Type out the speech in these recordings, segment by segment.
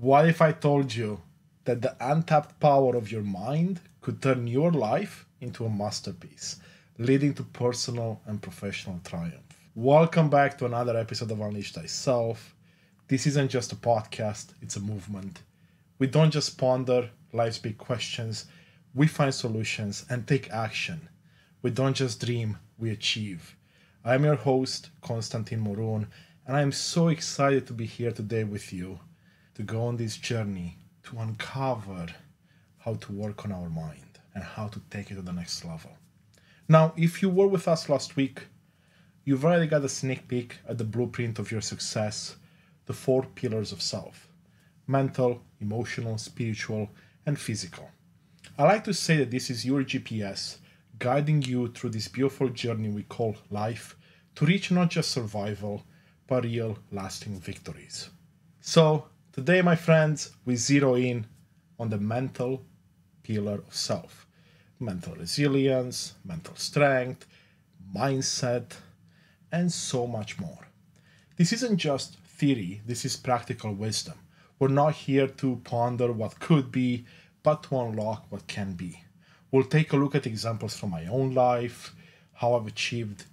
What if I told you that the untapped power of your mind could turn your life into a masterpiece, leading to personal and professional triumph? Welcome back to another episode of Unleash Thyself. This isn't just a podcast, it's a movement. We don't just ponder life's big questions, we find solutions and take action. We don't just dream, we achieve. I am your host, Constantin Morun, and I am so excited to be here today with you to go on this journey to uncover how to work on our mind and how to take it to the next level. Now, if you were with us last week, you've already got a sneak peek at the blueprint of your success, the 4 pillars of self: mental, emotional, spiritual, and physical. I like to say that this is your GPS guiding you through this beautiful journey we call life to reach not just survival, but real lasting victories. So, today, my friends, we zero in on the mental pillar of self. Mental resilience, mental strength, mindset, and so much more. This isn't just theory, this is practical wisdom. We're not here to ponder what could be, but to unlock what can be. We'll take a look at examples from my own life, how I've achieved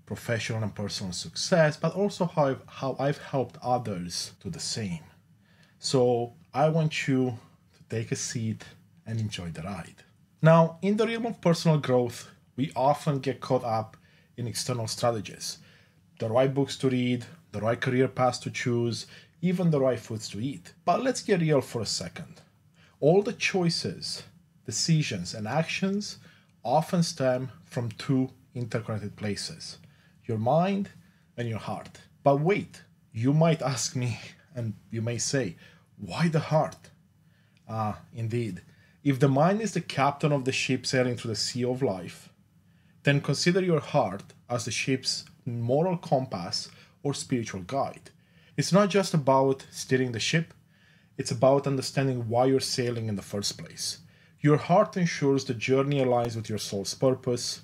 professional and personal success, but also how I've helped others do the same. So I want you to take a seat and enjoy the ride. Now, in the realm of personal growth, we often get caught up in external strategies. The right books to read, the right career paths to choose, even the right foods to eat. But let's get real for a second. All the choices, decisions, and actions often stem from 2 interconnected places: your mind and your heart. But wait, you might ask me, and you may say, why the heart? Indeed, if the mind is the captain of the ship sailing through the sea of life, then consider your heart as the ship's moral compass or spiritual guide. It's not just about steering the ship, it's about understanding why you're sailing in the first place. Your heart ensures the journey aligns with your soul's purpose,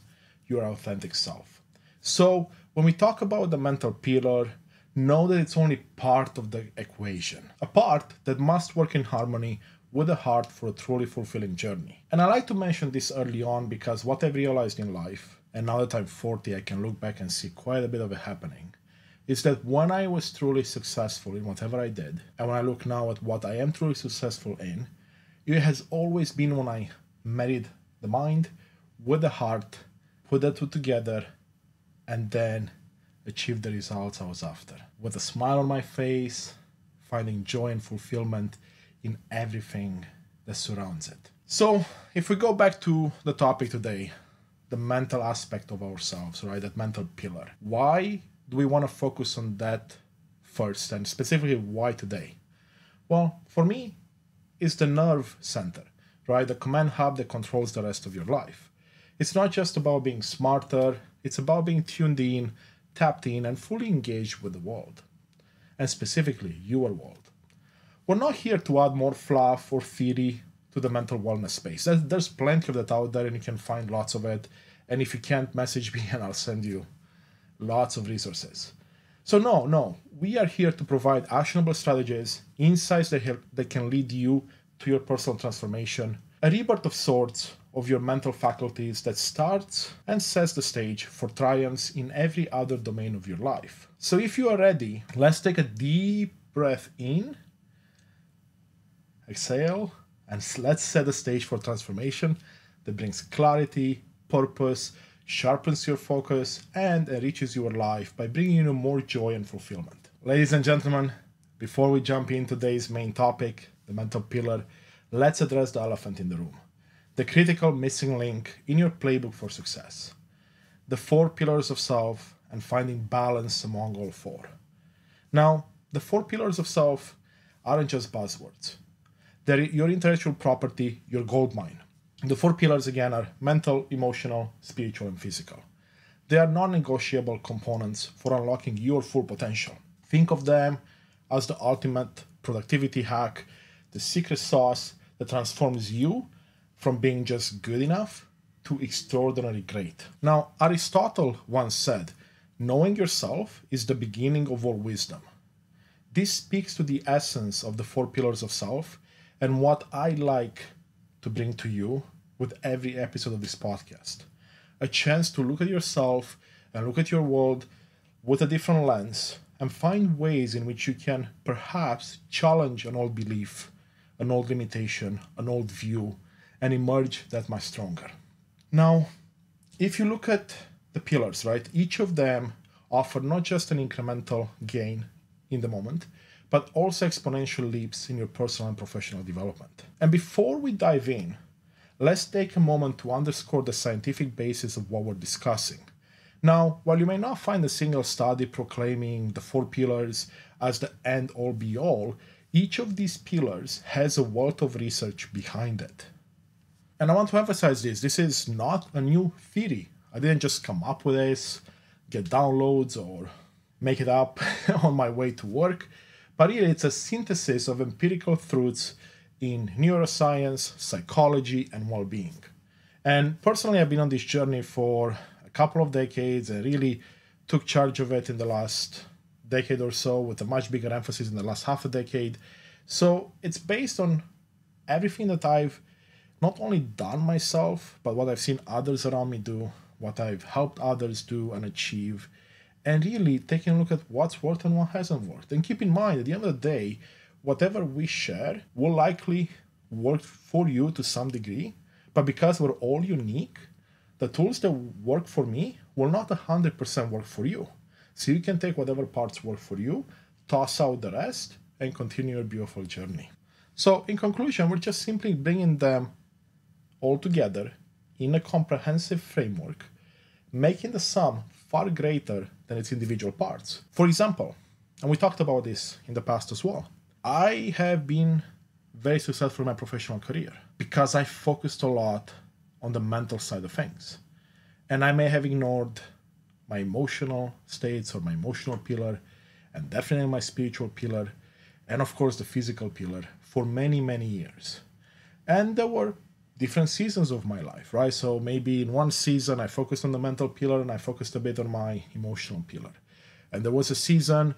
your authentic self. So, when we talk about the mental pillar, know that it's only part of the equation, a part that must work in harmony with the heart for a truly fulfilling journey. And I like to mention this early on because what I've realized in life, and now that I'm 40, I can look back and see quite a bit of it happening, is that when I was truly successful in whatever I did, and when I look now at what I am truly successful in, it has always been when I married the mind with the heart, put the two together, and then achieved the results I was after. With a smile on my face, finding joy and fulfillment in everything that surrounds it. So, if we go back to the topic today, the mental aspect of ourselves, right? That mental pillar. Why do we want to focus on that first, and specifically why today? Well, for me, it's the nerve center, right? The command hub that controls the rest of your life. It's not just about being smarter, it's about being tuned in, tapped in, and fully engaged with the world, and specifically your world. We're not here to add more fluff or theory to the mental wellness space. There's plenty of that out there, and you can find lots of it. And if you can't, message me and I'll send you lots of resources. So no, we are here to provide actionable strategies, insights that can lead you to your personal transformation, a rebirth of sorts of your mental faculties that starts and sets the stage for triumphs in every other domain of your life. So if you are ready, let's take a deep breath in, exhale, and let's set the stage for transformation that brings clarity, purpose, sharpens your focus, and enriches your life by bringing you more joy and fulfillment. Ladies and gentlemen, before we jump into today's main topic, the mental pillar, let's address the elephant in the room, the critical missing link in your playbook for success, the 4 pillars of self and finding balance among all 4. Now, the 4 pillars of self aren't just buzzwords. They're your intellectual property, your gold mine. The 4 pillars again are mental, emotional, spiritual, and physical. They are non-negotiable components for unlocking your full potential. Think of them as the ultimate productivity hack, the secret sauce that transforms you from being just good enough to extraordinarily great. Now, Aristotle once said, knowing yourself is the beginning of all wisdom. This speaks to the essence of the 4 pillars of self and what I like to bring to you with every episode of this podcast. A chance to look at yourself and look at your world with a different lens and find ways in which you can perhaps challenge an old belief, an old limitation, an old view, and emerge that much stronger. Now, if you look at the pillars, right, each of them offer not just an incremental gain in the moment, but also exponential leaps in your personal and professional development. And before we dive in, let's take a moment to underscore the scientific basis of what we're discussing. Now, while you may not find a single study proclaiming the 4 pillars as the end-all be-all, each of these pillars has a wealth of research behind it. And I want to emphasize this is not a new theory. I didn't just come up with this, get downloads, or make it up on my way to work, but really it's a synthesis of empirical truths in neuroscience, psychology, and well-being. And personally, I've been on this journey for a couple of decades and really took charge of it in the last decade or so with a much bigger emphasis in the last half a decade. So it's based on everything that I've not only done myself, but what I've seen others around me do, what I've helped others do and achieve, and really taking a look at what's worked and what hasn't worked. And keep in mind, at the end of the day, whatever we share will likely work for you to some degree, but because we're all unique, the tools that work for me will not 100% work for you. So you can take whatever parts work for you, toss out the rest, and continue your beautiful journey. So in conclusion, we're just simply bringing them all together in a comprehensive framework, making the sum far greater than its individual parts. For example, and we talked about this in the past as well, I have been very successful in my professional career because I focused a lot on the mental side of things. And I may have ignored my emotional states or my emotional pillar, and definitely my spiritual pillar, and of course the physical pillar for many, many years. And there were different seasons of my life, right? So maybe in one season I focused on the mental pillar and I focused a bit on my emotional pillar. And there was a season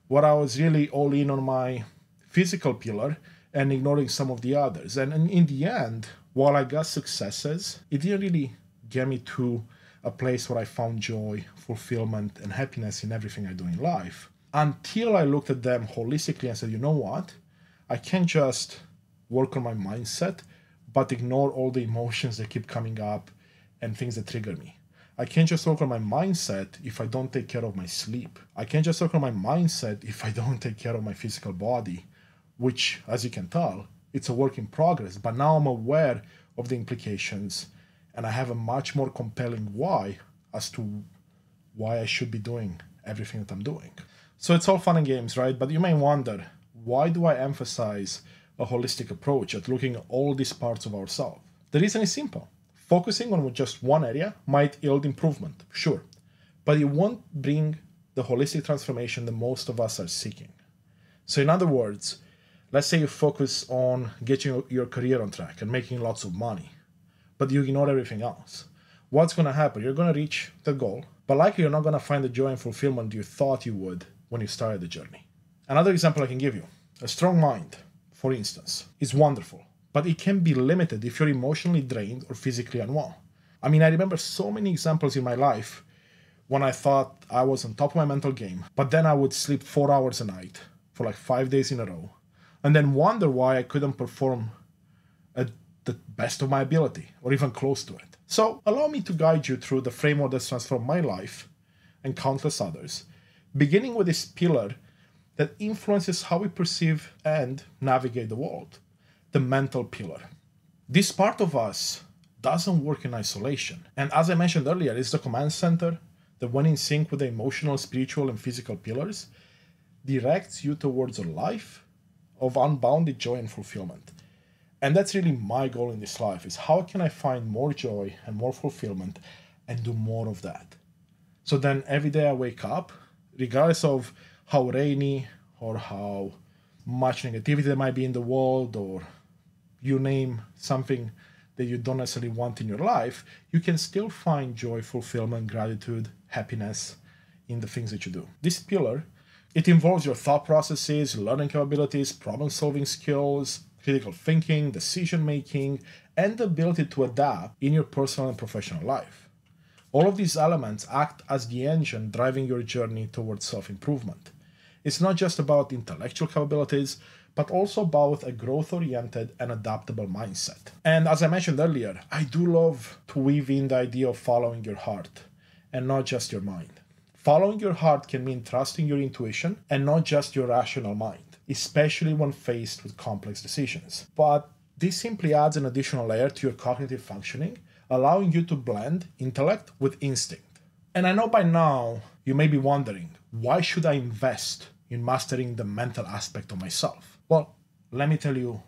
where I was really all in on my physical pillar and ignoring some of the others. And in the end, while I got successes, it didn't really get me to a place where I found joy, fulfillment, and happiness in everything I do in life, until I looked at them holistically and said, you know what? I can't just work on my mindset, but ignore all the emotions that keep coming up and things that trigger me. I can't just work on my mindset if I don't take care of my sleep. I can't just work on my mindset if I don't take care of my physical body, which, as you can tell, it's a work in progress. But now I'm aware of the implications and I have a much more compelling why as to why I should be doing everything that I'm doing. So it's all fun and games, right? But you may wonder, why do I emphasize a holistic approach at looking at all these parts of ourselves? The reason is simple. Focusing on just one area might yield improvement, sure, but it won't bring the holistic transformation that most of us are seeking. So in other words, let's say you focus on getting your career on track and making lots of money, but you ignore everything else. What's going to happen? You're going to reach the goal, but likely you're not going to find the joy and fulfillment you thought you would when you started the journey. Another example I can give you, a strong mind, for instance, is wonderful, but it can be limited if you're emotionally drained or physically unwell. I mean, I remember so many examples in my life when I thought I was on top of my mental game, but then I would sleep 4 hours a night for like 5 days in a row, and then wonder why I couldn't perform at the best of my ability, or even close to it. So allow me to guide you through the framework that's transformed my life and countless others, beginning with this pillar that influences how we perceive and navigate the world, the mental pillar. This part of us doesn't work in isolation. And as I mentioned earlier, it's the command center that, when in sync with the emotional, spiritual, and physical pillars, directs you towards a life of unbounded joy and fulfillment. And that's really my goal in this life, is how can I find more joy and more fulfillment and do more of that? So then every day I wake up, regardless of how rainy or how much negativity there might be in the world, or you name something that you don't necessarily want in your life, you can still find joy, fulfillment, gratitude, happiness in the things that you do. This pillar It involves your thought processes, learning capabilities, problem-solving skills, critical thinking, decision-making, and the ability to adapt in your personal and professional life. All of these elements act as the engine driving your journey towards self-improvement. It's not just about intellectual capabilities, but also about a growth-oriented and adaptable mindset. And as I mentioned earlier, I do love to weave in the idea of following your heart and not just your mind. Following your heart can mean trusting your intuition and not just your rational mind, especially when faced with complex decisions. But this simply adds an additional layer to your cognitive functioning, allowing you to blend intellect with instinct. And I know by now you may be wondering, why should I invest in mastering the mental aspect of myself? Well, let me tell you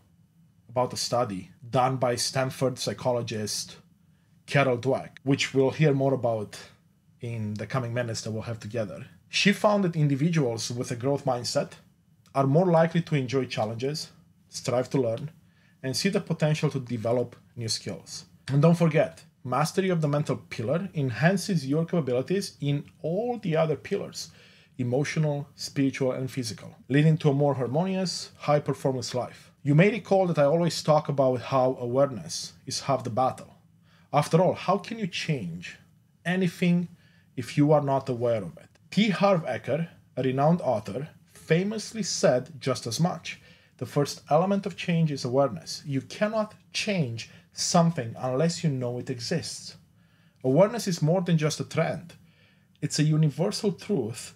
about a study done by Stanford psychologist Carol Dweck, which we'll hear more about in the coming minutes that we'll have together. She found that individuals with a growth mindset are more likely to enjoy challenges, strive to learn, and see the potential to develop new skills. And don't forget, mastery of the mental pillar enhances your capabilities in all the other pillars: emotional, spiritual, and physical, leading to a more harmonious, high-performance life. You may recall that I always talk about how awareness is half the battle. After all, how can you change anything if you are not aware of it? T. Harv Eker, a renowned author, famously said just as much. The first element of change is awareness. You cannot change something unless you know it exists. Awareness is more than just a trend. It's a universal truth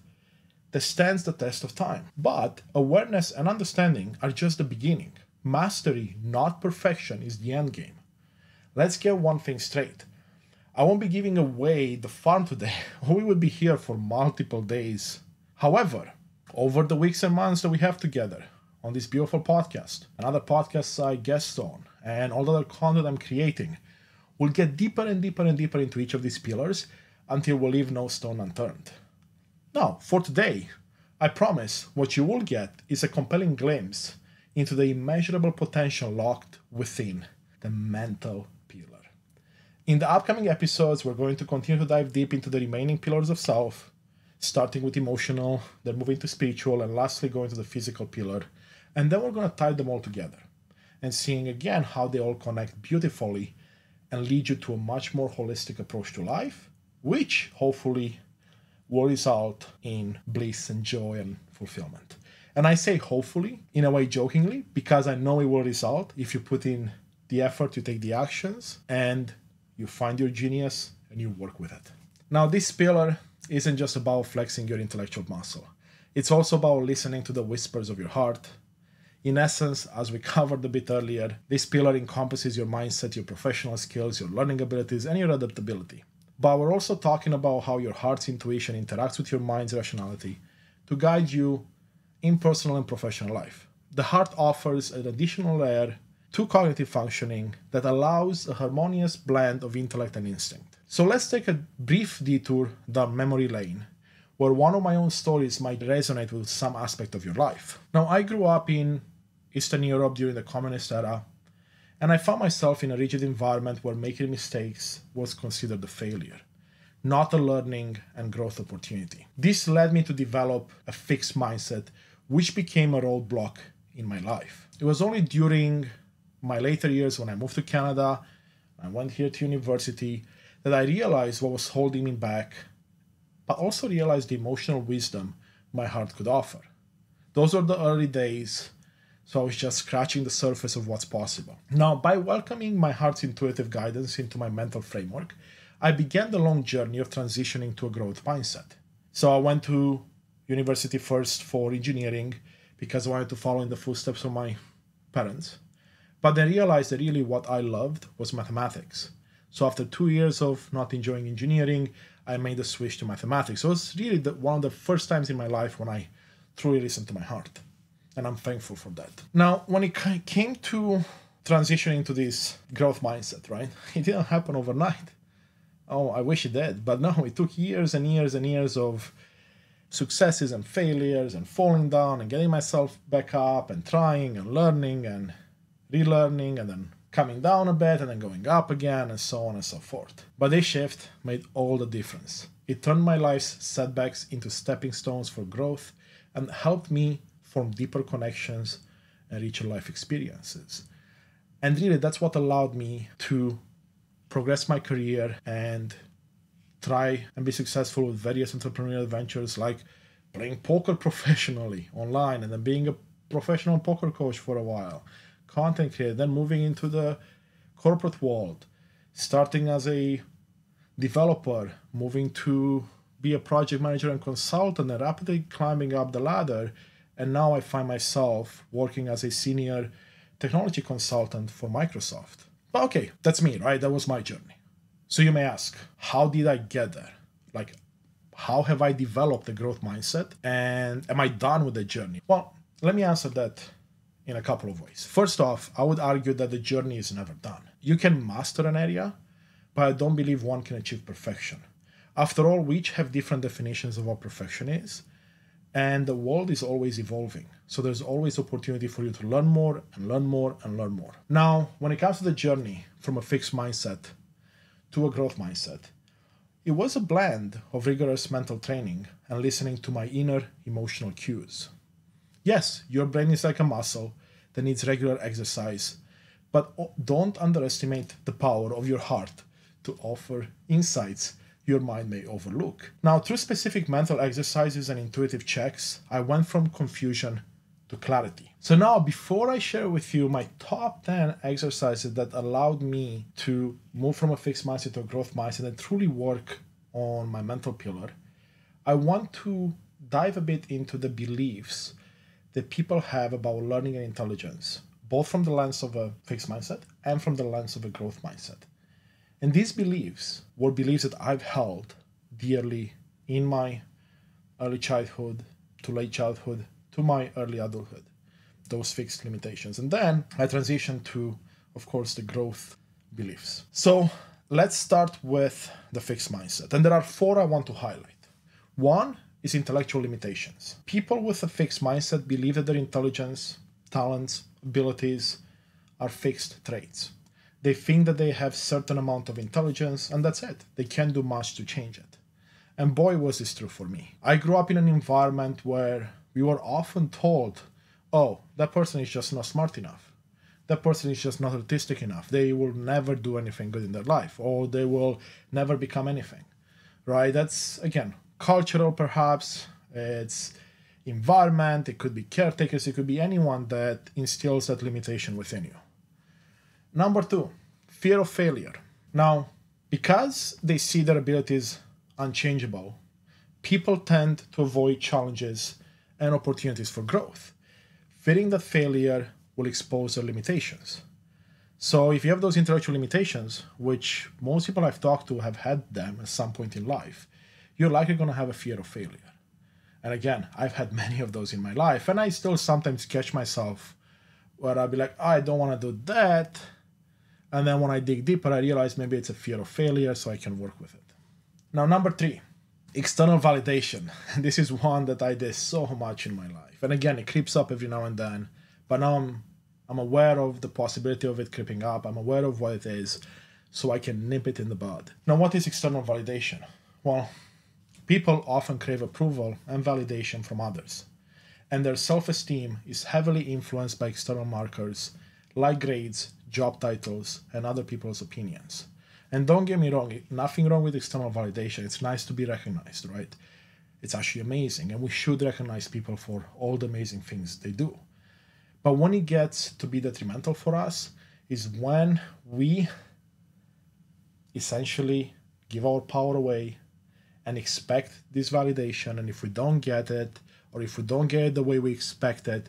that stands the test of time. But awareness and understanding are just the beginning. Mastery, not perfection, is the end game. Let's get one thing straight. I won't be giving away the farm today, or we would be here for multiple days. However, over the weeks and months that we have together on this beautiful podcast, and other podcasts I guest on, and all the other content I'm creating, we'll get deeper and deeper and deeper into each of these pillars until we leave no stone unturned. Now, for today, I promise what you will get is a compelling glimpse into the immeasurable potential locked within the mental pillar. In the upcoming episodes, we're going to continue to dive deep into the remaining pillars of self, starting with emotional, then moving to spiritual, and lastly going to the physical pillar. And then we're going to tie them all together and seeing again how they all connect beautifully and lead you to a much more holistic approach to life, which hopefully will result in bliss and joy and fulfillment. And I say hopefully, in a way jokingly, because I know it will result if you put in the effort, you take the actions, and you find your genius and you work with it. Now, this pillar isn't just about flexing your intellectual muscle. It's also about listening to the whispers of your heart. In essence, as we covered a bit earlier, this pillar encompasses your mindset, your professional skills, your learning abilities, and your adaptability. But we're also talking about how your heart's intuition interacts with your mind's rationality to guide you in personal and professional life. The heart offers an additional layer to cognitive functioning that allows a harmonious blend of intellect and instinct. So let's take a brief detour down memory lane, where one of my own stories might resonate with some aspect of your life. Now, I grew up in Eastern Europe during the communist era, and I found myself in a rigid environment where making mistakes was considered a failure, not a learning and growth opportunity. This led me to develop a fixed mindset, which became a roadblock in my life. It was only during my later years when I moved to Canada, I went here to university, that I realized what was holding me back, but also realized the emotional wisdom my heart could offer. Those were the early days, so I was just scratching the surface of what's possible. Now, by welcoming my heart's intuitive guidance into my mental framework, I began the long journey of transitioning to a growth mindset. So I went to university first for engineering because I wanted to follow in the footsteps of my parents. But then realized that really what I loved was mathematics. So after 2 years of not enjoying engineering, I made a switch to mathematics. So it was really one of the first times in my life when I truly listened to my heart. And I'm thankful for that. Now, when it came to transitioning to this growth mindset, right? It didn't happen overnight. Oh, I wish it did. But no, it took years and years and years of successes and failures and falling down and getting myself back up and trying and learning and relearning and then coming down a bit and then going up again and so on and so forth. But this shift made all the difference. It turned my life's setbacks into stepping stones for growth and helped me form deeper connections and richer life experiences. And really, that's what allowed me to progress my career and try and be successful with various entrepreneurial ventures, like playing poker professionally online and then being a professional poker coach for a while, content creator, then moving into the corporate world, starting as a developer, moving to be a project manager and consultant, and rapidly climbing up the ladder. And now I find myself working as a senior technology consultant for Microsoft. But okay, that's me, right? That was my journey. So you may ask, how did I get there? Like, how have I developed a growth mindset? And am I done with the journey? Well, let me answer that in a couple of ways. First off, I would argue that the journey is never done. You can master an area, but I don't believe one can achieve perfection. After all, we each have different definitions of what perfection is, and the world is always evolving. So there's always opportunity for you to learn more and learn more and learn more. Now, when it comes to the journey from a fixed mindset to a growth mindset, it was a blend of rigorous mental training and listening to my inner emotional cues. Yes, your brain is like a muscle that needs regular exercise, but don't underestimate the power of your heart to offer insights your mind may overlook. Now, through specific mental exercises and intuitive checks, I went from confusion to clarity. So now, before I share with you my top 10 exercises that allowed me to move from a fixed mindset to a growth mindset and truly work on my mental pillar, I want to dive a bit into the beliefs that people have about learning and intelligence, both from the lens of a fixed mindset and from the lens of a growth mindset. And these beliefs were beliefs that I've held dearly in my early childhood to late childhood to my early adulthood, those fixed limitations. And then I transitioned to, of course, the growth beliefs. So let's start with the fixed mindset. And there are 4 I want to highlight. One is intellectual limitations. People with a fixed mindset believe that their intelligence, talents, abilities are fixed traits. They think that they have certain amount of intelligence and that's it. They can't do much to change it. And boy, was this true for me. I grew up in an environment where we were often told, oh, that person is just not smart enough. That person is just not artistic enough. They will never do anything good in their life, or they will never become anything, right? That's, again, cultural perhaps. It's environment. It could be caretakers. It could be anyone that instills that limitation within you. Number 2, fear of failure. Now, because they see their abilities unchangeable, people tend to avoid challenges and opportunities for growth, fearing that failure will expose their limitations. So if you have those intellectual limitations, which most people I've talked to have had them at some point in life, you're likely going to have a fear of failure. And again, I've had many of those in my life, and I still sometimes catch myself where I'll be like, I don't want to do that. And then when I dig deeper, I realize maybe it's a fear of failure, so I can work with it. Now, number 3, external validation. This is one that I did so much in my life. And again, it creeps up every now and then. But now I'm aware of the possibility of it creeping up. I'm aware of what it is, so I can nip it in the bud. Now, what is external validation? Well, people often crave approval and validation from others. And their self-esteem is heavily influenced by external markers like grades, job titles, and other people's opinions. And don't get me wrong, nothing wrong with external validation. It's nice to be recognized, right? It's actually amazing, and we should recognize people for all the amazing things they do. But when it gets to be detrimental for us is when we essentially give our power away and expect this validation, and if we don't get it, or if we don't get it the way we expect it,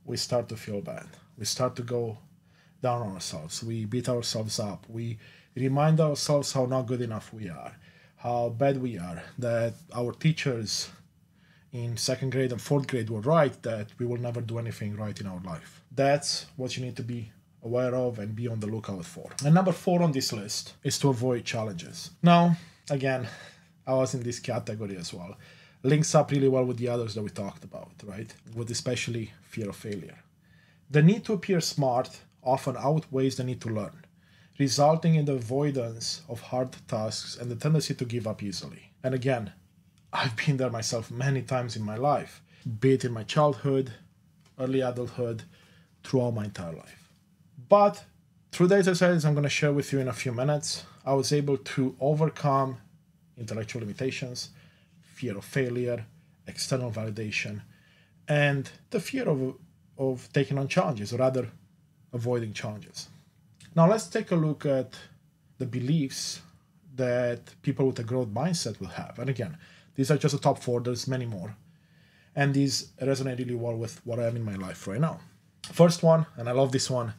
we start to feel bad. We start to go down on ourselves. We beat ourselves up. We remind ourselves how not good enough we are, how bad we are, that our teachers in 2nd grade and 4th grade were right, that we will never do anything right in our life. That's what you need to be aware of and be on the lookout for. And number 4 on this list is to avoid challenges. Now, again, I was in this category as well. Links up really well with the others that we talked about, right? With especially fear of failure. The need to appear smart often outweighs the need to learn, resulting in the avoidance of hard tasks and the tendency to give up easily. And again, I've been there myself many times in my life. be it in my childhood, early adulthood, throughout my entire life. But through the exercises I'm going to share with you in a few minutes, I was able to overcome intellectual limitations, fear of failure, external validation, and the fear of taking on challenges, or rather avoiding challenges. Now let's take a look at the beliefs that people with a growth mindset will have. And again, these are just the top 4, there's many more. And these resonate really well with what I am in my life right now. First one, and I love this one,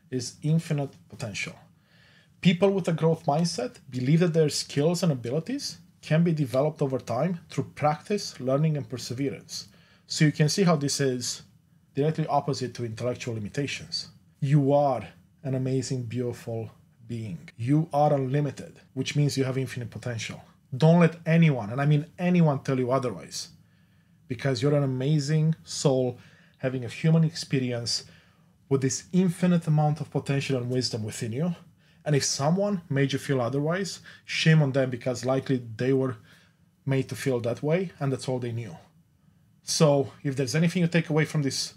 is infinite potential. People with a growth mindset believe that their skills and abilities can be developed over time through practice, learning, and perseverance. So you can see how this is directly opposite to intellectual limitations. You are an amazing, beautiful being. You are unlimited, which means you have infinite potential. Don't let anyone, and I mean anyone, tell you otherwise, because you're an amazing soul having a human experience with this infinite amount of potential and wisdom within you. And if someone made you feel otherwise, shame on them, because likely they were made to feel that way and that's all they knew. So if there's anything you take away from this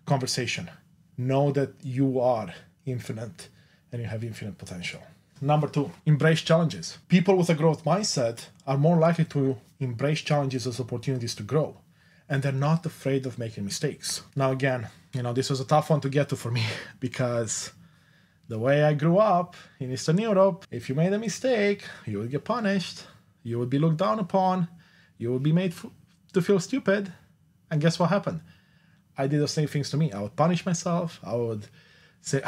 conversation, know that you are infinite and you have infinite potential. Number 2, embrace challenges. People with a growth mindset are more likely to embrace challenges as opportunities to grow, and they're not afraid of making mistakes. Now again, this was a tough one to get to for me because the way I grew up in Eastern Europe, if you made a mistake, you would get punished, you would be looked down upon, you would be made to feel stupid. And guess what happened? I did the same things to me. I would punish myself. I would say,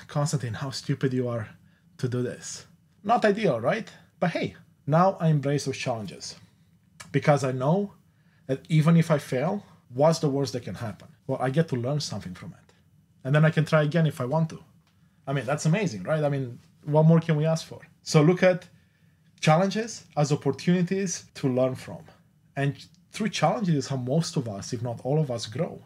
Constantin, how stupid you are to do this. Not ideal, right? But hey, now I embrace those challenges because I know that even if I fail, what's the worst that can happen? Well, I get to learn something from it. And then I can try again if I want to. I mean, that's amazing, right? I mean, what more can we ask for? So look at challenges as opportunities to learn from. And through challenges is how most of us, if not all of us, grow.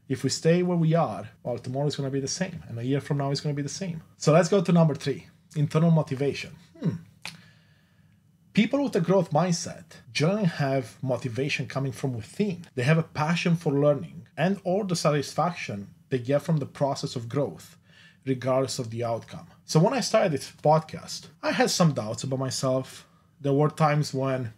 If we stay where we are, well, tomorrow is going to be the same. And a year from now is going to be the same. So let's go to number 3, internal motivation. People with a growth mindset generally have motivation coming from within. They have a passion for learning and or the satisfaction they get from the process of growth, regardless of the outcome. So when I started this podcast, I had some doubts about myself. There were times when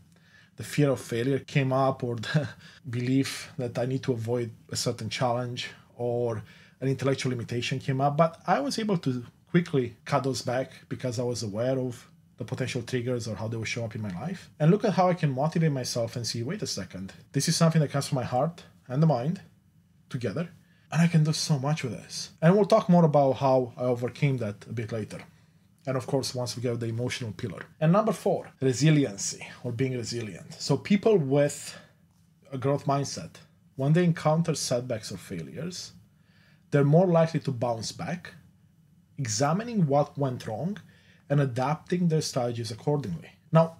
the fear of failure came up, or the belief that I need to avoid a certain challenge, or an intellectual limitation came up. But I was able to quickly cut those back because I was aware of the potential triggers or how they will show up in my life. And look at how I can motivate myself and see, wait a second, this is something that comes from my heart and the mind together. And I can do so much with this. And we'll talk more about how I overcame that a bit later. And of course, once we get the emotional pillar. And number 4, resiliency, or being resilient. So people with a growth mindset, when they encounter setbacks or failures, they're more likely to bounce back, examining what went wrong and adapting their strategies accordingly. Now,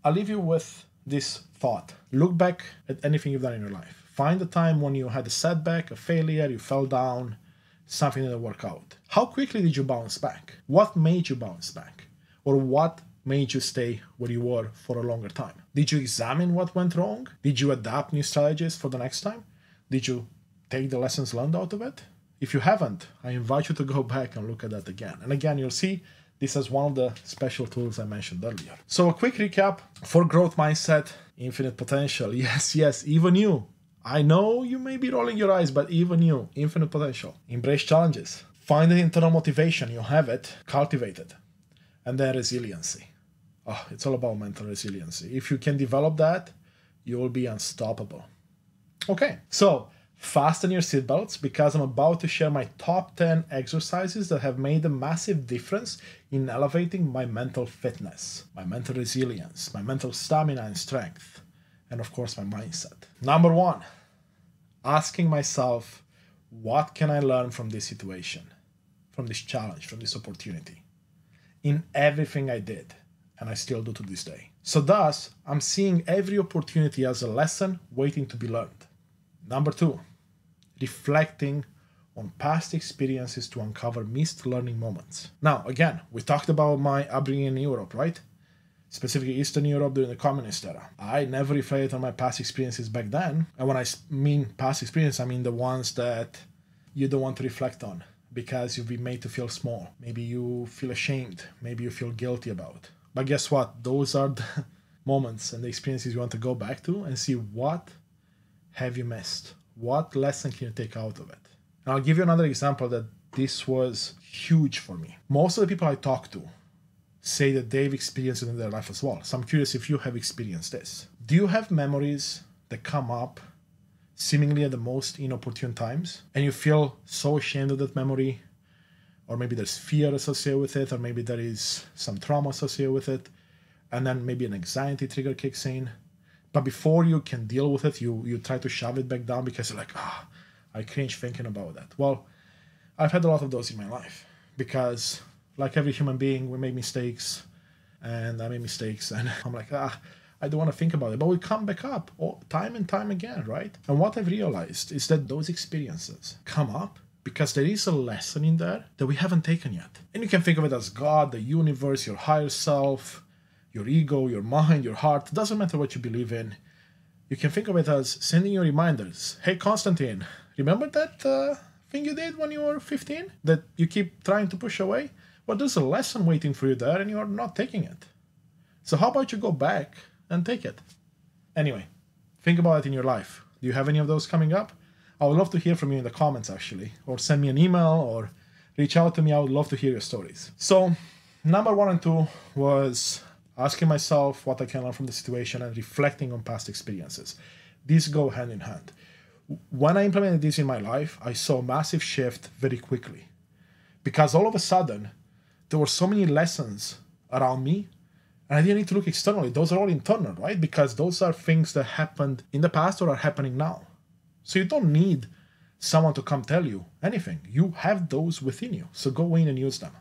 I'll leave you with this thought. Look back at anything you've done in your life. Find the time when you had a setback, a failure, you fell down, something didn't work out. How quickly did you bounce back? What made you bounce back? Or what made you stay where you were for a longer time? Did you examine what went wrong? Did you adapt new strategies for the next time? Did you take the lessons learned out of it? If you haven't, I invite you to go back and look at that again. And again, you'll see this is one of the special tools I mentioned earlier. So a quick recap for growth mindset, infinite potential. Yes, even you. I know you may be rolling your eyes, but even you, infinite potential. Embrace challenges. Find the internal motivation. You have it. Cultivate it. And then resiliency. It's all about mental resiliency. If you can develop that, you will be unstoppable. Okay, so fasten your seatbelts because I'm about to share my top 10 exercises that have made a massive difference in elevating my mental fitness, my mental resilience, my mental stamina and strength, and of course my mindset. Number 1, asking myself, what can I learn from this situation, from this challenge, from this opportunity, in everything I did, and I still do to this day. So thus, I'm seeing every opportunity as a lesson waiting to be learned. Number 2, reflecting on past experiences to uncover missed learning moments. Now, again, we talked about my upbringing in Europe, right? specifically Eastern Europe during the communist era. I never reflected on my past experiences back then. And when I mean past experience, I mean the ones that you don't want to reflect on because you've been made to feel small. Maybe you feel ashamed. Maybe you feel guilty about. But guess what? Those are the moments and the experiences you want to go back to and see what have you missed. What lesson can you take out of it? And I'll give you another example that this was huge for me. Most of the people I talk to say that they've experienced it in their life as well. So I'm curious if you have experienced this. Do you have memories that come up seemingly at the most inopportune times and you feel so ashamed of that memory, or maybe there's fear associated with it, or maybe there is some trauma associated with it, and then maybe an anxiety trigger kicks in, but before you can deal with it, you try to shove it back down because you're like, I cringe thinking about that. Well, I've had a lot of those in my life because like every human being, we make mistakes, and I made mistakes, and I'm like, I don't want to think about it, but we come back up time and time again, right? And what I've realized is that those experiences come up because there is a lesson in there that we haven't taken yet. And you can think of it as God, the universe, your higher self, your ego, your mind, your heart. It doesn't matter what you believe in. You can think of it as sending you reminders. Hey, Constantin, remember that thing you did when you were 15 that you keep trying to push away? Well, there's a lesson waiting for you there and you're not taking it. So how about you go back and take it? Anyway, think about it in your life. Do you have any of those coming up? I would love to hear from you in the comments, actually, or send me an email or reach out to me. I would love to hear your stories. So number 1 and 2 was asking myself what I can learn from the situation and reflecting on past experiences. These go hand in hand. When I implemented this in my life, I saw a massive shift very quickly because all of a sudden there were so many lessons around me and I didn't need to look externally. Those are all internal, right? Because those are things that happened in the past or are happening now. So you don't need someone to come tell you anything. You have those within you. So go in and use them.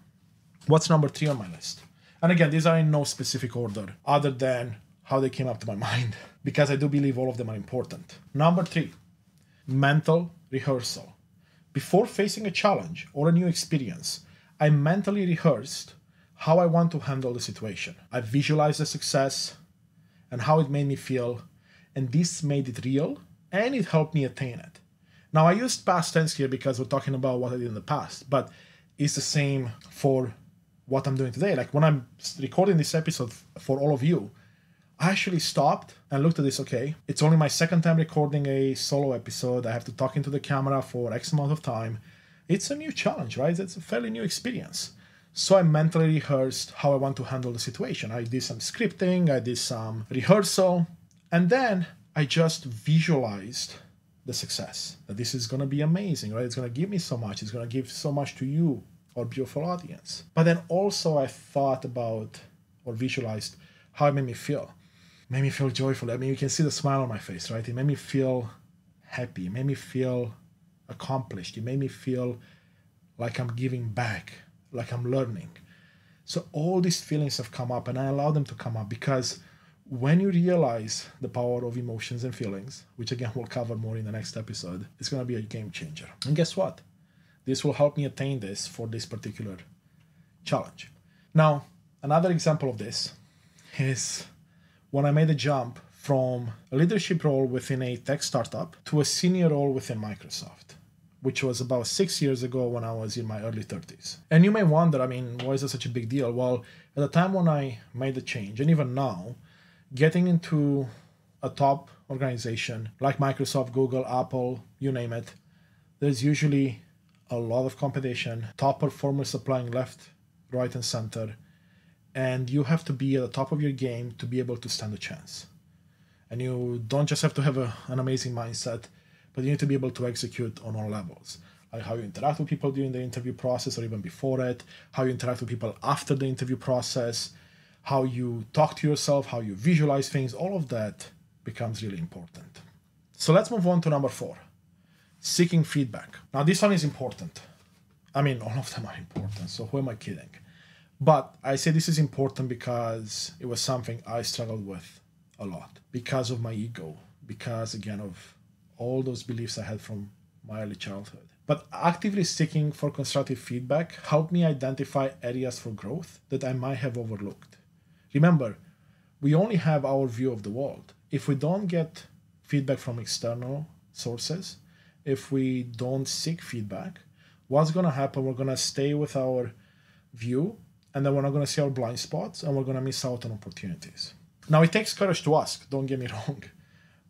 What's number 3 on my list? And again, these are in no specific order other than how they came up to my mind, because I do believe all of them are important. Number 3, mental rehearsal. Before facing a challenge or a new experience, I mentally rehearsed how I want to handle the situation. I visualized the success and how it made me feel, and this made it real and it helped me attain it. Now, I used past tense here because we're talking about what I did in the past, but it's the same for what I'm doing today. Like when I'm recording this episode for all of you, I actually stopped and looked at this. Okay, it's only my second time recording a solo episode. I have to talk into the camera for X amount of time. It's a new challenge, right? It's a fairly new experience. So I mentally rehearsed how I want to handle the situation. I did some scripting, I did some rehearsal, and then I just visualized the success. That this is going to be amazing, right? It's going to give me so much. It's going to give so much to you, our beautiful audience. But then also I thought about or visualized how it made me feel. It made me feel joyful. I mean, you can see the smile on my face, right? It made me feel happy. It made me feel accomplished. It made me feel like I'm giving back, like I'm learning. So all these feelings have come up, and I allow them to come up because when you realize the power of emotions and feelings, which again we'll cover more in the next episode, it's going to be a game changer. And guess what? This will help me attain this for this particular challenge. Now, another example of this is when I made a jump from a leadership role within a tech startup to a senior role within Microsoft, which was about 6 years ago when I was in my early 30s. And you may wonder, I mean, why is that such a big deal? Well, at the time when I made the change, and even now, getting into a top organization like Microsoft, Google, Apple, you name it, there's usually a lot of competition, top performers applying left, right, and center, and you have to be at the top of your game to be able to stand a chance. And you don't just have to have an amazing mindset, but you need to be able to execute on all levels. Like how you interact with people during the interview process or even before it, how you interact with people after the interview process, how you talk to yourself, how you visualize things, all of that becomes really important. So let's move on to number 4, seeking feedback. Now this one is important. I mean, all of them are important, so who am I kidding? But I say this is important because it was something I struggled with a lot because of my ego, because again of all those beliefs I had from my early childhood. But actively seeking for constructive feedback helped me identify areas for growth that I might have overlooked. Remember, we only have our view of the world. If we don't get feedback from external sources, if we don't seek feedback, what's going to happen? We're going to stay with our view, and then we're not going to see our blind spots, and we're going to miss out on opportunities. Now, it takes courage to ask, don't get me wrong,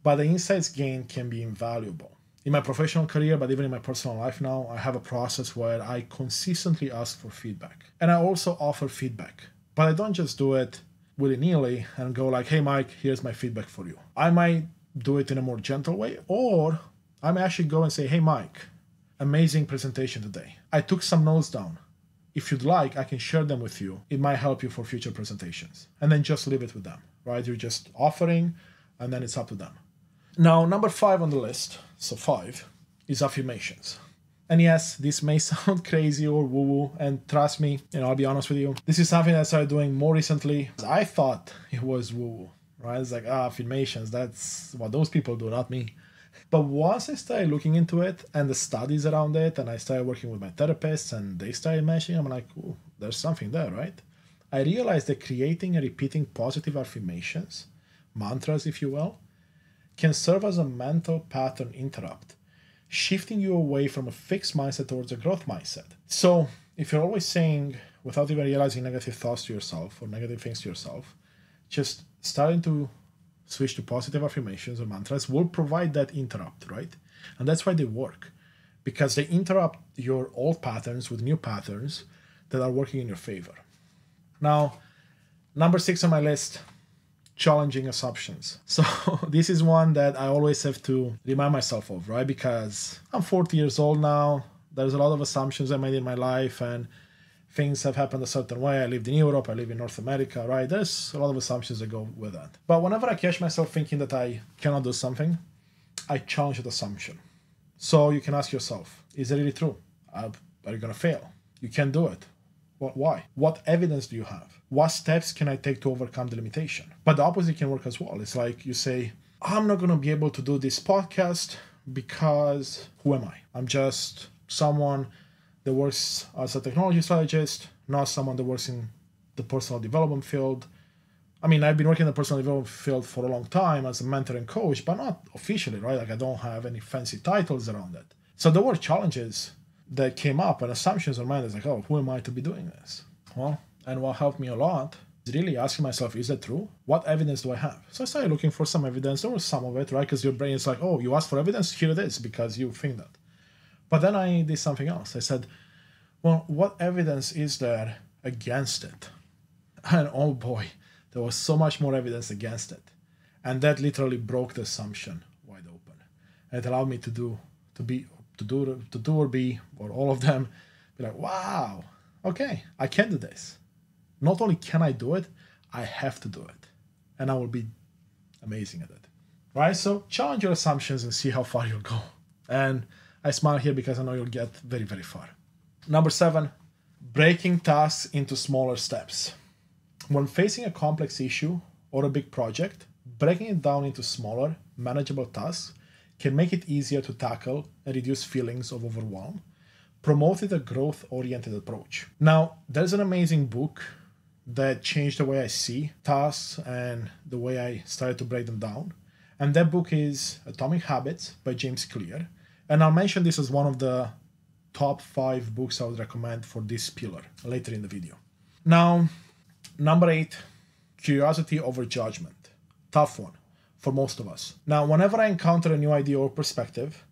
but the insights gained can be invaluable. In my professional career, but even in my personal life now, I have a process where I consistently ask for feedback. And I also offer feedback. But I don't just do it willy-nilly and go like, hey, Mike, here's my feedback for you. I might do it in a more gentle way, or I may actually go and say, hey, Mike, amazing presentation today. I took some notes down. If you'd like, I can share them with you. It might help you for future presentations. And then just leave it with them, right? You're just offering, and then it's up to them. Now, number 5 on the list, so 5, is affirmations. And yes, this may sound crazy or woo-woo, and trust me, I'll be honest with you, this is something that I started doing more recently. I thought it was woo-woo, right? It's like, affirmations, that's what those people do, not me. But once I started looking into it and the studies around it, and I started working with my therapists and they started mentioning, I'm like, ooh, there's something there, right? I realized that creating and repeating positive affirmations, mantras, if you will, can serve as a mental pattern interrupt, shifting you away from a fixed mindset towards a growth mindset. So if you're always saying, without even realizing, negative thoughts to yourself or negative things to yourself, just starting to switch to positive affirmations or mantras will provide that interrupt, right? And that's why they work, because they interrupt your old patterns with new patterns that are working in your favor. Now, number 6 on my list, challenging assumptions. So this is one that I always have to remind myself of, right? Because I'm 40 years old now. There's a lot of assumptions I made in my life, and things have happened a certain way. I lived in Europe, I live in North America, right? There's a lot of assumptions that go with that. But whenever I catch myself thinking that I cannot do something, I challenge that assumption. So you can ask yourself, is it really true? Are you going to fail? You can't do it. Why? What evidence do you have? What steps can I take to overcome the limitation? But the opposite can work as well. It's like you say, I'm not going to be able to do this podcast because who am I? I'm just someone that works as a technology strategist, not someone that works in the personal development field. I mean, I've been working in the personal development field for a long time as a mentor and coach, but not officially, right? Like I don't have any fancy titles around it. So there were challenges that came up and assumptions on mine. It's like, oh, who am I to be doing this? Well, and what helped me a lot is really asking myself, is that true? What evidence do I have? So I started looking for some evidence. There was some of it, right? Because your brain is like, oh, you asked for evidence? Here it is, because you think that. But then I did something else. I said, well, what evidence is there against it? And oh boy, there was so much more evidence against it. And that literally broke the assumption wide open. And it allowed me to do or be, or all of them, be like, wow, okay, I can do this. Not only can I do it, I have to do it. And I will be amazing at it. Right? So challenge your assumptions and see how far you'll go. And I smile here because I know you'll get very, very far. Number 7, breaking tasks into smaller steps. When facing a complex issue or a big project, breaking it down into smaller, manageable tasks can make it easier to tackle and reduce feelings of overwhelm, promoting a growth-oriented approach. Now, there's an amazing book that changed the way I see tasks and the way I started to break them down. And that book is Atomic Habits by James Clear. And I'll mention this as one of the top 5 books I would recommend for this pillar later in the video. Now, number 8, curiosity over judgment. Tough one for most of us. Now, whenever I encounter a new idea or perspective,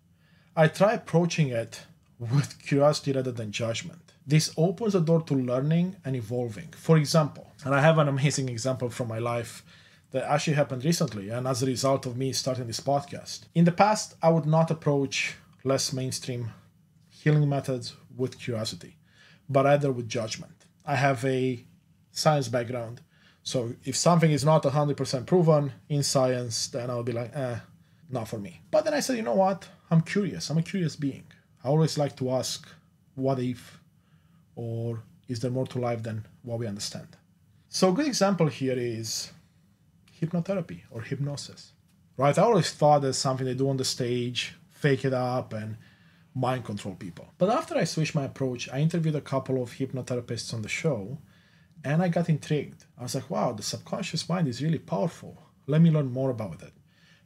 I try approaching it with curiosity rather than judgment. This opens the door to learning and evolving. For example, and I have an amazing example from my life that actually happened recently and as a result of me starting this podcast. In the past, I would not approach less mainstream healing methods with curiosity, but rather with judgment. I have a science background, so if something is not 100% proven in science, then I'll be like, not for me. But then I said, you know what? I'm curious. I'm a curious being. I always like to ask, what if, or is there more to life than what we understand? So a good example here is hypnotherapy or hypnosis, right? I always thought that's something they do on the stage, fake it up and mind control people. But after I switched my approach, I interviewed a couple of hypnotherapists on the show And I got intrigued. I was like, wow, the subconscious mind is really powerful. Let me learn more about it.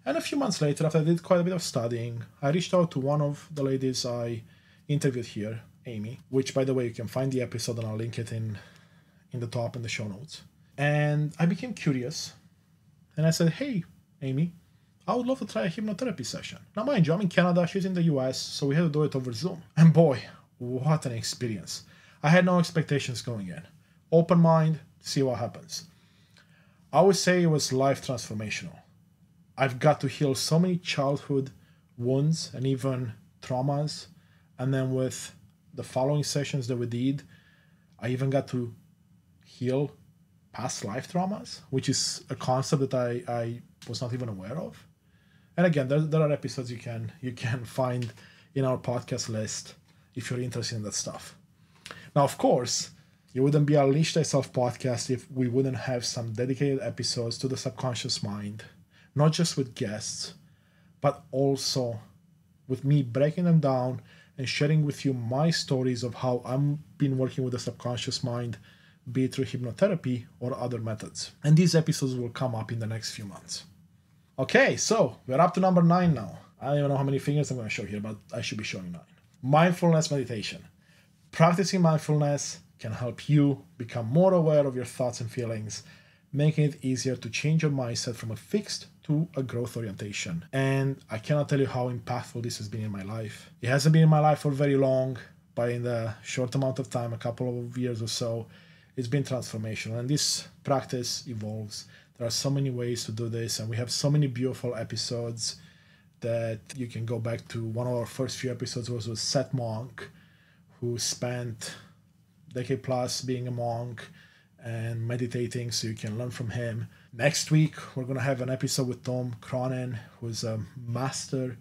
And a few months later, after I did quite a bit of studying, I reached out to one of the ladies I interviewed here, Amy, which, by the way, you can find the episode and I'll link it in the top in the show notes. And I became curious. And I said, hey, Amy, I would love to try a hypnotherapy session. Now, mind you, I'm in Canada, she's in the US, so we had to do it over Zoom. And boy, what an experience. I had no expectations going in. Open mind, see what happens. I would say it was life transformational. I've got to heal so many childhood wounds and even traumas. And then with the following sessions that we did, I even got to heal past life traumas, which is a concept that I was not even aware of. And again, there are episodes you can find in our podcast list if you're interested in that stuff. Now, of course, it wouldn't be a Unleash Thyself podcast if we wouldn't have some dedicated episodes to the subconscious mind, not just with guests, but also with me breaking them down and sharing with you my stories of how I've been working with the subconscious mind, be it through hypnotherapy or other methods. And these episodes will come up in the next few months. Okay, so we're up to number 9 now. I don't even know how many fingers I'm going to show here, but I should be showing 9. Mindfulness meditation. Practicing mindfulness can help you become more aware of your thoughts and feelings, making it easier to change your mindset from a fixed to a growth orientation. And I cannot tell you how impactful this has been in my life. It hasn't been in my life for very long, but in the short amount of time, a couple of years or so, it's been transformational. And this practice evolves. There are so many ways to do this, and we have so many beautiful episodes that you can go back to. One of our first few episodes was with Seth Monk, who spent a decade plus being a monk and meditating, so you can learn from him. Next week, we're going to have an episode with Tom Cronin, who's a master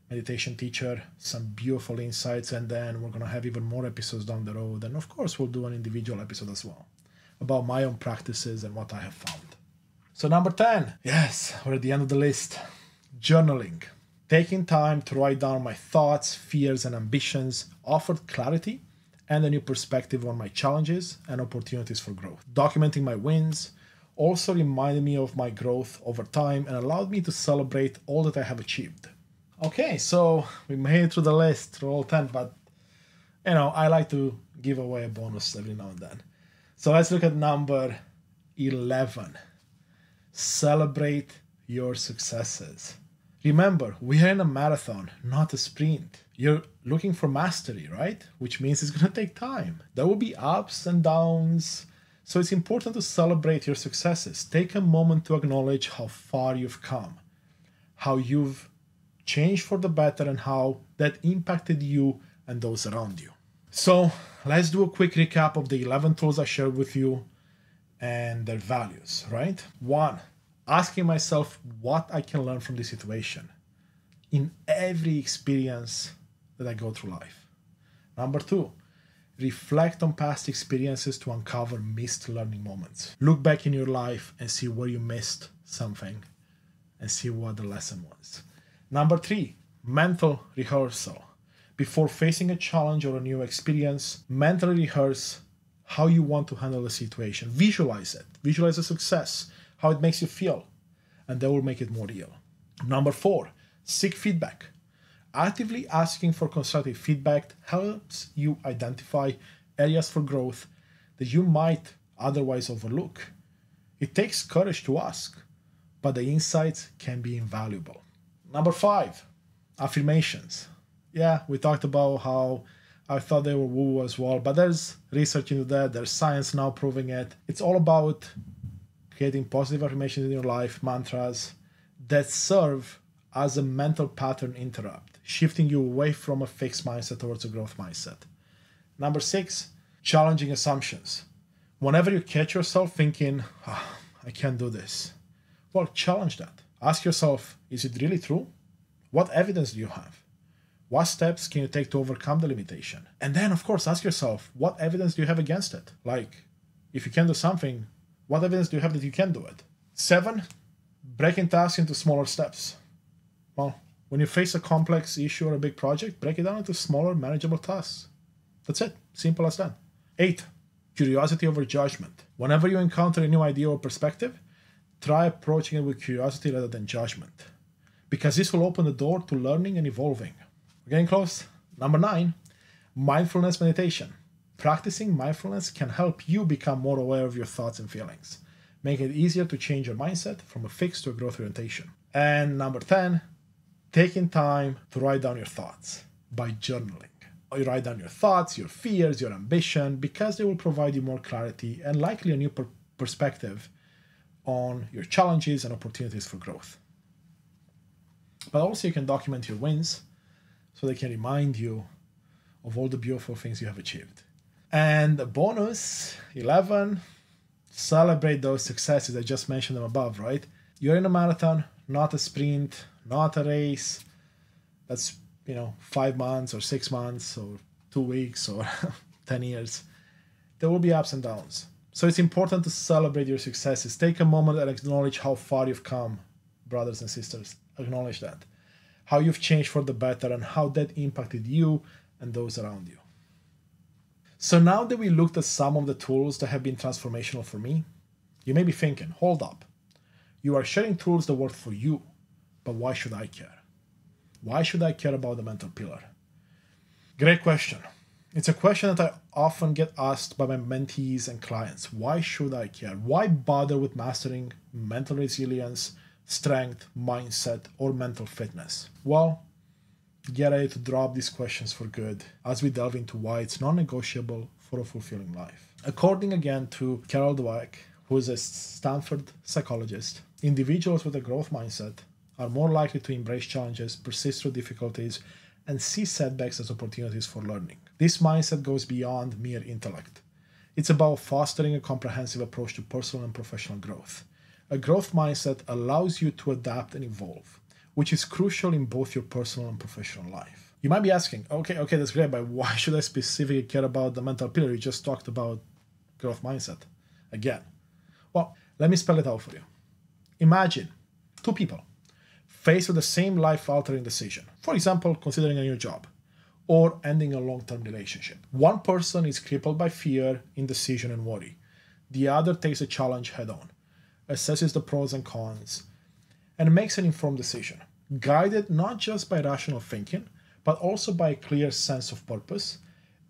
meditation teacher, some beautiful insights, and then we're going to have even more episodes down the road. And of course, we'll do an individual episode as well about my own practices and what I have found. So number 10, yes, we're at the end of the list. Journaling. Taking time to write down my thoughts, fears, and ambitions offered clarity and a new perspective on my challenges and opportunities for growth. Documenting my wins also reminded me of my growth over time and allowed me to celebrate all that I have achieved. Okay, so we made it through the list, through all 10, but I like to give away a bonus every now and then. So let's look at number 11. Celebrate your successes. Remember, we are in a marathon, not a sprint. You're looking for mastery, right? Which means it's going to take time. There will be ups and downs. So it's important to celebrate your successes. Take a moment to acknowledge how far you've come, how you've changed for the better, and how that impacted you and those around you. So let's do a quick recap of the 11 tools I shared with you and their values, right? 1, asking myself what I can learn from this situation in every experience that I go through life. Number 2, reflect on past experiences to uncover missed learning moments. Look back in your life and see where you missed something and see what the lesson was. Number 3, mental rehearsal. Before facing a challenge or a new experience, mentally rehearse how you want to handle the situation. Visualize it. Visualize the success, how it makes you feel, and that will make it more real. Number 4, seek feedback. Actively asking for constructive feedback helps you identify areas for growth that you might otherwise overlook. It takes courage to ask, but the insights can be invaluable. Number 5, affirmations. Yeah, we talked about how I thought they were woo as well, but there's research into that. There's science now proving it. It's all about creating positive affirmations in your life, mantras that serve as a mental pattern interrupt, shifting you away from a fixed mindset towards a growth mindset. Number 6, challenging assumptions. Whenever you catch yourself thinking, I can't do this, well, challenge that. Ask yourself, is it really true? What evidence do you have? What steps can you take to overcome the limitation? And then, of course, ask yourself, what evidence do you have against it? Like, if you can do something, what evidence do you have that you can do it? 7, breaking tasks into smaller steps. Well, when you face a complex issue or a big project, break it down into smaller, manageable tasks. That's it. Simple as that. 8, curiosity over judgment. Whenever you encounter a new idea or perspective, try approaching it with curiosity rather than judgment, because this will open the door to learning and evolving. We're getting close. Number 9, mindfulness meditation. Practicing mindfulness can help you become more aware of your thoughts and feelings, making it easier to change your mindset from a fixed to a growth orientation. And number 10, taking time to write down your thoughts by journaling. You write down your thoughts, your fears, your ambition, because they will provide you more clarity and likely a new perspective on your challenges and opportunities for growth. But also you can document your wins so they can remind you of all the beautiful things you have achieved. And the bonus, 11, celebrate those successes. I just mentioned them above, right? You're in a marathon, not a sprint, not a race. That's 5 months or 6 months or 2 weeks or 10 years. There will be ups and downs. So it's important to celebrate your successes. Take a moment and acknowledge how far you've come, brothers and sisters. Acknowledge that. How you've changed for the better and how that impacted you and those around you. So now that we looked at some of the tools that have been transformational for me, you may be thinking, hold up. You are sharing tools that work for you, but why should I care? Why should I care about the mental pillar? Great question. It's a question that I often get asked by my mentees and clients. Why should I care? Why bother with mastering mental resilience, strength, mindset, or mental fitness? Well, get ready to drop these questions for good as we delve into why it's non-negotiable for a fulfilling life. According again to Carol Dweck, who is a Stanford psychologist, individuals with a growth mindset are more likely to embrace challenges, persist through difficulties, and see setbacks as opportunities for learning. This mindset goes beyond mere intellect. It's about fostering a comprehensive approach to personal and professional growth. A growth mindset allows you to adapt and evolve, which is crucial in both your personal and professional life. You might be asking, okay, that's great, but why should I specifically care about the mental pillar? You just talked about growth mindset again. Well, let me spell it out for you. Imagine 2 people faced with the same life-altering decision. For example, considering a new job or ending a long-term relationship. One person is crippled by fear, indecision, and worry. The other takes a challenge head-on, assesses the pros and cons, and makes an informed decision, guided not just by rational thinking, but also by a clear sense of purpose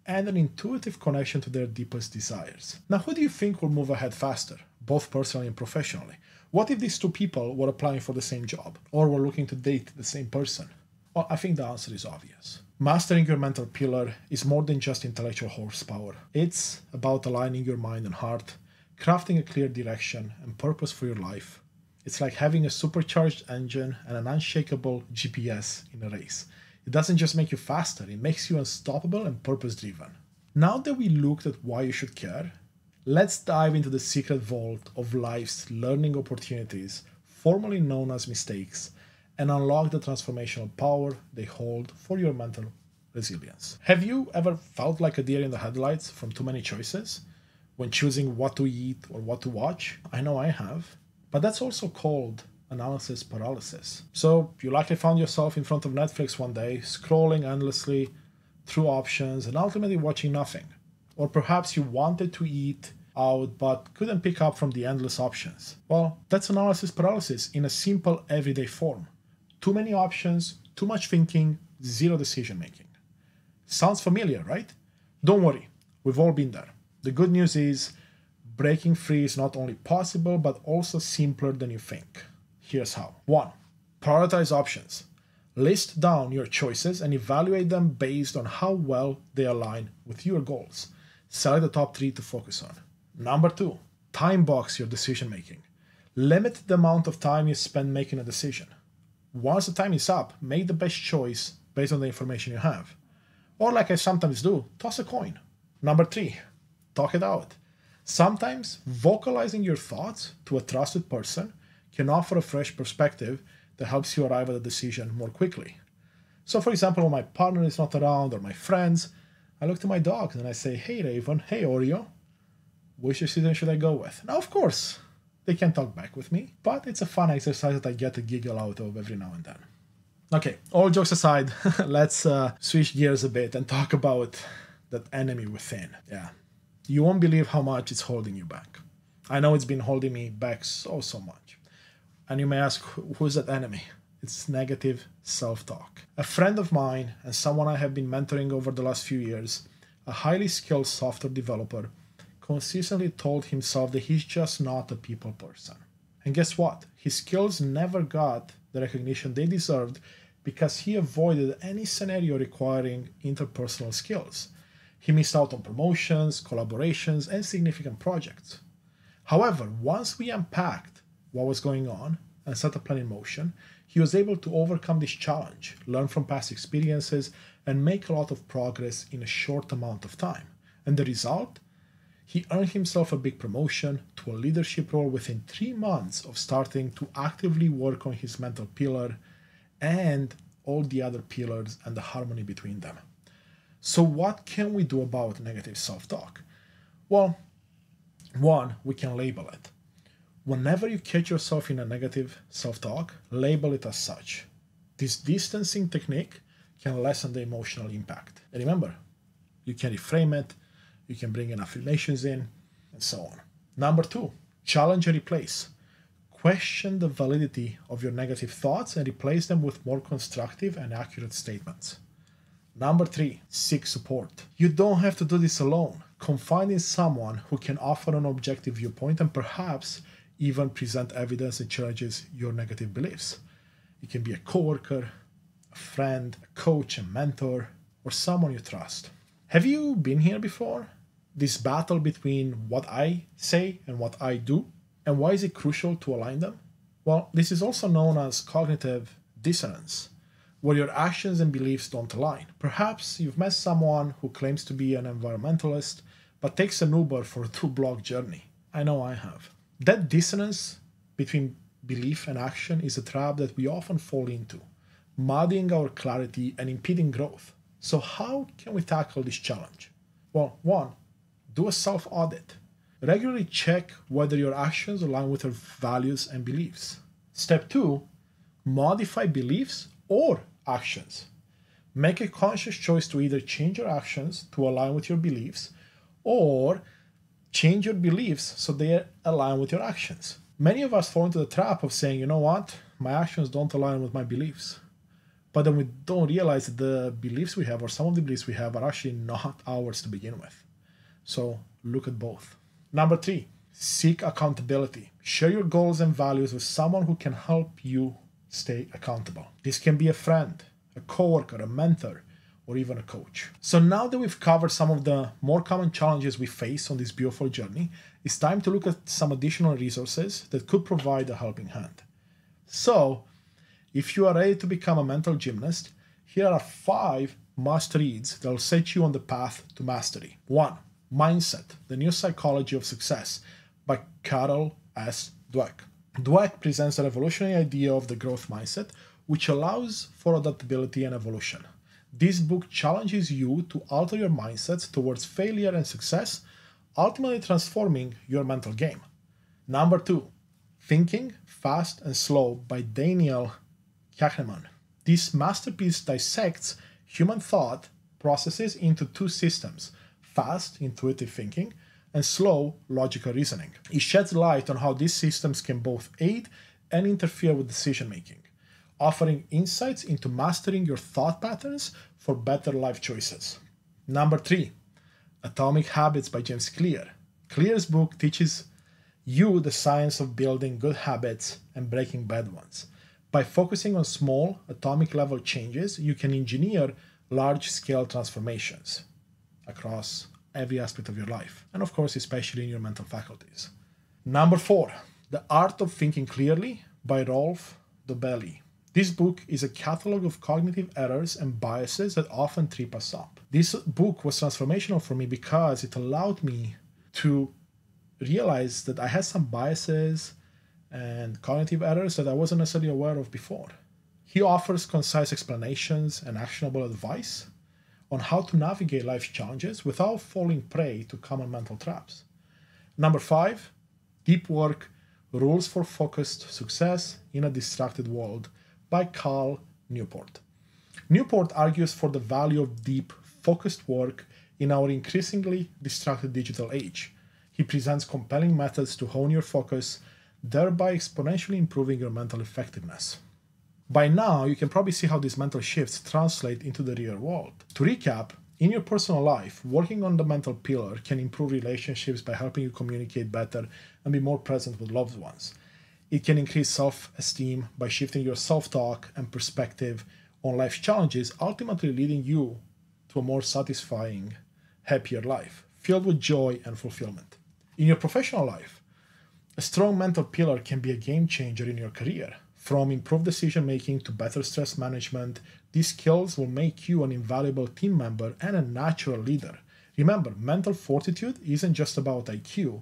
and an intuitive connection to their deepest desires. Now, who do you think will move ahead faster, both personally and professionally? What if these 2 people were applying for the same job or were looking to date the same person? Well, I think the answer is obvious. Mastering your mental pillar is more than just intellectual horsepower. It's about aligning your mind and heart, crafting a clear direction and purpose for your life. It's like having a supercharged engine and an unshakable GPS in a race. It doesn't just make you faster, it makes you unstoppable and purpose-driven. Now that we looked at why you should care, let's dive into the secret vault of life's learning opportunities, formerly known as mistakes, and unlock the transformational power they hold for your mental resilience. Have you ever felt like a deer in the headlights from too many choices when choosing what to eat or what to watch? I know I have. But that's also called analysis paralysis. So you likely found yourself in front of Netflix one day, scrolling endlessly through options and ultimately watching nothing. Or perhaps you wanted to eat out but couldn't pick up from the endless options. Well, that's analysis paralysis in a simple everyday form. Too many options, too much thinking, zero decision making. Sounds familiar, right? Don't worry, we've all been there. The good news is breaking free is not only possible but also simpler than you think. Here's how. 1. Prioritize options. List down your choices and evaluate them based on how well they align with your goals. Select the top 3 to focus on. Number 2. Time box your decision making. Limit the amount of time you spend making a decision. Once the time is up, make the best choice based on the information you have. Or like I sometimes do, toss a coin. Number 3. Talk it out. Sometimes vocalizing your thoughts to a trusted person can offer a fresh perspective that helps you arrive at a decision more quickly. So for example, when my partner is not around or my friends, I look to my dogs and I say, hey Raven, hey Oreo, which decision should I go with? Now of course, they can talk back with me, but it's a fun exercise that I get a giggle out of every now and then. Okay, all jokes aside, let's switch gears a bit and talk about that enemy within. Yeah, You won't believe how much it's holding you back. I know it's been holding me back so much. And you may ask, who's that enemy? It's negative self-talk. A friend of mine and someone I have been mentoring over the last few years, a highly skilled software developer, consistently told himself that he's just not a people person. And guess what? His skills never got the recognition they deserved because he avoided any scenario requiring interpersonal skills. He missed out on promotions, collaborations, and significant projects. However, once we unpacked what was going on and set a plan in motion, he was able to overcome this challenge, learn from past experiences, and make a lot of progress in a short amount of time. And the result? He earned himself a big promotion to a leadership role within 3 months of starting to actively work on his mental pillar and all the other pillars and the harmony between them. So what can we do about negative self-talk? Well, one, we can label it. Whenever you catch yourself in a negative self-talk, label it as such. This distancing technique can lessen the emotional impact. And remember, you can reframe it, you can bring in affirmations in, and so on. Number 2, challenge and replace. Question the validity of your negative thoughts and replace them with more constructive and accurate statements. Number 3, seek support. You don't have to do this alone. Confide in someone who can offer an objective viewpoint and perhaps even present evidence that challenges your negative beliefs. It can be a coworker, a friend, a coach, a mentor, or someone you trust. Have you been here before? This battle between what I say and what I do? And why is it crucial to align them? Well, this is also known as cognitive dissonance, where your actions and beliefs don't align. Perhaps you've met someone who claims to be an environmentalist, but takes an Uber for a 2-block journey. I know I have. That dissonance between belief and action is a trap that we often fall into, muddying our clarity and impeding growth. So how can we tackle this challenge? Well, 1, do a self-audit. Regularly check whether your actions align with your values and beliefs. Step 2, modify beliefs or actions. Make a conscious choice to either change your actions to align with your beliefs or change your beliefs so they align with your actions. Many of us fall into the trap of saying, you know what, my actions don't align with my beliefs. But then we don't realize that the beliefs we have, or some of the beliefs we have, are actually not ours to begin with. So look at both. Number 3, seek accountability. Share your goals and values with someone who can help you stay accountable. This can be a friend, a coworker, a mentor, or even a coach. So now that we've covered some of the more common challenges we face on this beautiful journey, it's time to look at some additional resources that could provide a helping hand. So, if you are ready to become a mental gymnast, here are 5 must-reads that will set you on the path to mastery. 1. Mindset, the New Psychology of Success by Carol S. Dweck. Dweck presents a revolutionary idea of the growth mindset, which allows for adaptability and evolution. This book challenges you to alter your mindsets towards failure and success, ultimately transforming your mental game. Number 2, Thinking Fast and Slow by Daniel Kahneman. This masterpiece dissects human thought processes into 2 systems: fast, intuitive thinking, and slow, logical reasoning. It sheds light on how these systems can both aid and interfere with decision making, offering insights into mastering your thought patterns for better life choices. Number 3, Atomic Habits by James Clear. Clear's book teaches you the science of building good habits and breaking bad ones. By focusing on small, atomic level changes, you can engineer large-scale transformations across every aspect of your life, and of course, especially in your mental faculties. Number 4, The Art of Thinking Clearly by Rolf Dobelli. This book is a catalog of cognitive errors and biases that often trip us up. This book was transformational for me because it allowed me to realize that I had some biases and cognitive errors that I wasn't necessarily aware of before. He offers concise explanations and actionable advice on how to navigate life's challenges without falling prey to common mental traps. Number 5, Deep Work, Rules for Focused Success in a Distracted World by Cal Newport. Newport argues for the value of deep, focused work in our increasingly distracted digital age. He presents compelling methods to hone your focus, thereby exponentially improving your mental effectiveness. By now, you can probably see how these mental shifts translate into the real world. To recap, in your personal life, working on the mental pillar can improve relationships by helping you communicate better and be more present with loved ones. It can increase self-esteem by shifting your self-talk and perspective on life's challenges, ultimately leading you to a more satisfying, happier life, filled with joy and fulfillment. In your professional life, a strong mental pillar can be a game changer in your career. From improved decision-making to better stress management, these skills will make you an invaluable team member and a natural leader. Remember, mental fortitude isn't just about IQ,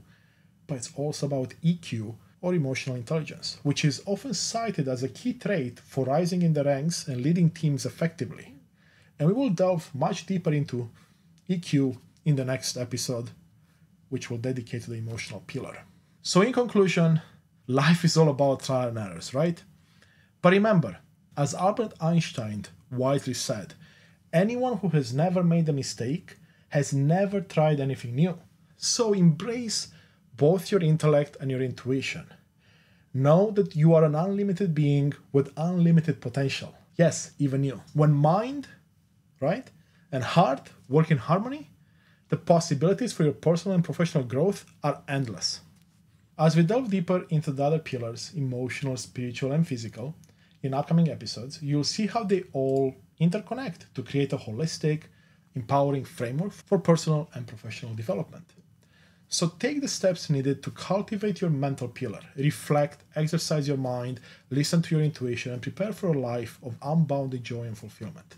but it's also about EQ, or emotional intelligence, which is often cited as a key trait for rising in the ranks and leading teams effectively. And we will delve much deeper into EQ in the next episode, which we'll dedicate to the emotional pillar. So in conclusion, life is all about trial and errors, right? But remember, as Albert Einstein wisely said, anyone who has never made a mistake has never tried anything new. So embrace both your intellect and your intuition. Know that you are an unlimited being with unlimited potential. Yes, even you. When mind, right, and heart work in harmony, the possibilities for your personal and professional growth are endless. As we delve deeper into the other pillars, emotional, spiritual, and physical, in upcoming episodes, you'll see how they all interconnect to create a holistic, empowering framework for personal and professional development. So take the steps needed to cultivate your mental pillar, reflect, exercise your mind, listen to your intuition, and prepare for a life of unbounded joy and fulfillment.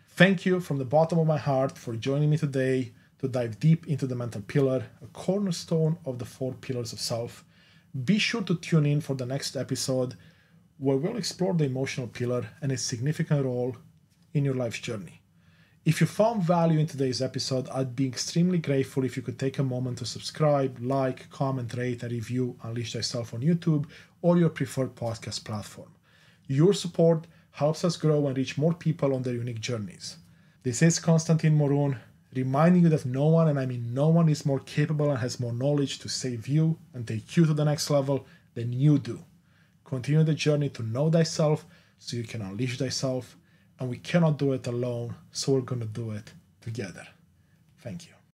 Thank you from the bottom of my heart for joining me today to dive deep into the mental pillar, a cornerstone of the 4 pillars of self. Be sure to tune in for the next episode, where we'll explore the emotional pillar and its significant role in your life's journey. If you found value in today's episode, I'd be extremely grateful if you could take a moment to subscribe, like, comment, rate, and review Unleash Thyself on YouTube or your preferred podcast platform. Your support helps us grow and reach more people on their unique journeys. This is Constantin Morun, reminding you that no one, and I mean no one, is more capable and has more knowledge to save you and take you to the next level than you do. Continue the journey to know thyself so you can unleash thyself, and we cannot do it alone, so we're going to do it together. Thank you.